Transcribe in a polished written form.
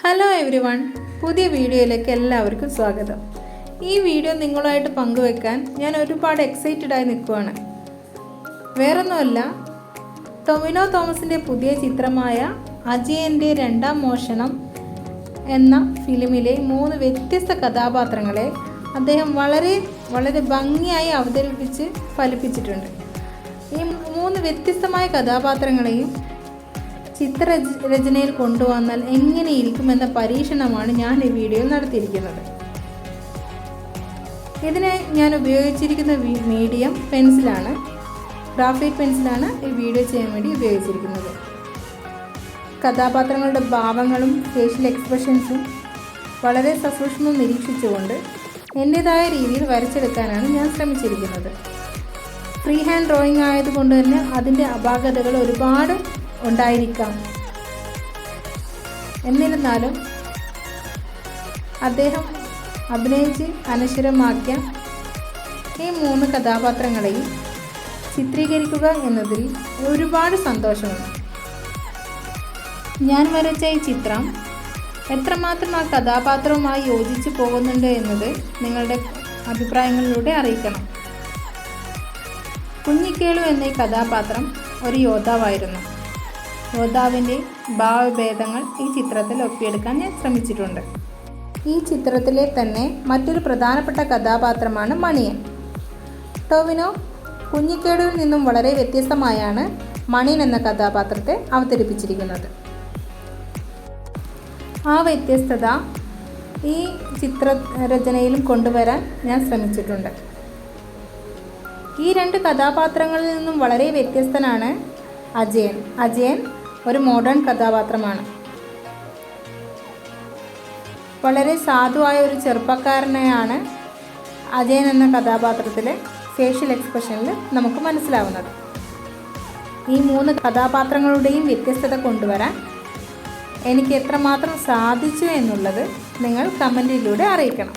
Hello everyone, പുതിയ വീഡിയോയിലേക്ക് എല്ലാവർക്കും സ്വാഗതം. ഈ വീഡിയോ നിങ്ങളുമായിട്ട് പങ്കുവെക്കാൻ ഞാൻ ഒരുപാട് എക്സൈറ്റഡായി നിൽക്കുകയാണ്. വേറൊന്നുമല്ല, ടൊവിനോ തോമസിൻ്റെ പുതിയ ചിത്രമായ അജയൻ്റെ രണ്ടാം മോഷണം എന്ന ഫിലിമിലെ 3 വ്യത്യസ്ത കഥാപാത്രങ്ങളെ അദ്ദേഹം വളരെ ഭംഗിയായി അവതരിപ്പിച്ച് ഫലിപ്പിച്ചിട്ടുണ്ട്. ഈ 3 വ്യത്യസ്തമായ കഥാപാത്രങ്ങളെയും ചിത്രരചനയിൽ കൊണ്ടുവന്നാൽ എങ്ങനെയിരിക്കുമെന്ന പരീക്ഷണമാണ് ഞാൻ ഈ വീഡിയോയിൽ നടത്തിയിരിക്കുന്നത്. ഇതിന് ഞാൻ ഉപയോഗിച്ചിരിക്കുന്ന മീഡിയം പെൻസിലാണ്, ഗ്രാഫൈറ്റ് പെൻസിലാണ് ഈ വീഡിയോ ചെയ്യാൻ വേണ്ടി ഉപയോഗിച്ചിരിക്കുന്നത്. കഥാപാത്രങ്ങളുടെ ഭാവങ്ങളും ഫേഷ്യൽ എക്സ്പ്രഷൻസും വളരെ സസൂക്ഷ്മം നിരീക്ഷിച്ചുകൊണ്ട് എൻ്റേതായ രീതിയിൽ വരച്ചെടുക്കാനാണ് ഞാൻ ശ്രമിച്ചിരിക്കുന്നത്. ഫ്രീ ഹാൻഡ് ഡ്രോയിങ് ആയതുകൊണ്ട് തന്നെ അതിൻ്റെ അപാകതകൾ ഒരുപാട് ഉണ്ടായിരിക്കാം. എന്നിരുന്നാലും അദ്ദേഹം അഭിനയിച്ച് അനശ്വരമാക്കിയ ഈ 3 കഥാപാത്രങ്ങളെയും ചിത്രീകരിക്കുക എന്നതിൽ ഒരുപാട് സന്തോഷമുണ്ട്. ഞാൻ വരച്ച ഈ ചിത്രം എത്രമാത്രം ആ കഥാപാത്രവുമായി യോജിച്ച് പോകുന്നുണ്ട് എന്നത് നിങ്ങളുടെ അഭിപ്രായങ്ങളിലൂടെ അറിയിക്കണം. കുഞ്ഞിക്കേളു എന്ന ഈ കഥാപാത്രം ഒരു യോദ്ധാവായിരുന്നു. യോദ്ധാവിൻ്റെ ഭാവഭേദങ്ങൾ ഈ ചിത്രത്തിൽ ഒപ്പിയെടുക്കാൻ ഞാൻ ശ്രമിച്ചിട്ടുണ്ട്. ഈ ചിത്രത്തിലെ തന്നെ മറ്റൊരു പ്രധാനപ്പെട്ട കഥാപാത്രമാണ് മണിയൻ. ടൊവിനോ കുഞ്ഞിക്കേടുവിൽ നിന്നും വളരെ വ്യത്യസ്തമായാണ് മണിയൻ എന്ന കഥാപാത്രത്തെ അവതരിപ്പിച്ചിരിക്കുന്നത്. ആ വ്യത്യസ്തത ഈ ചിത്രരചനയിലും കൊണ്ടുവരാൻ ഞാൻ ശ്രമിച്ചിട്ടുണ്ട്. ഈ 2 കഥാപാത്രങ്ങളിൽ നിന്നും വളരെ വ്യത്യസ്തനാണ് അജയൻ. അജയൻ ഒരു മോഡേൺ കഥാപാത്രമാണ്. വളരെ സാധുവായ ഒരു ചെറുപ്പക്കാരനെയാണ് അജയൻ എന്ന കഥാപാത്രത്തിലെ ഫേഷ്യൽ എക്സ്പ്രഷനിൽ നമുക്ക് മനസ്സിലാവുന്നത്. ഈ 3 കഥാപാത്രങ്ങളുടെയും വ്യത്യസ്തത കൊണ്ടുവരാൻ എനിക്ക് എത്രമാത്രം സാധിച്ചു എന്നുള്ളത് നിങ്ങൾ കമൻറ്റിലൂടെ അറിയിക്കണം.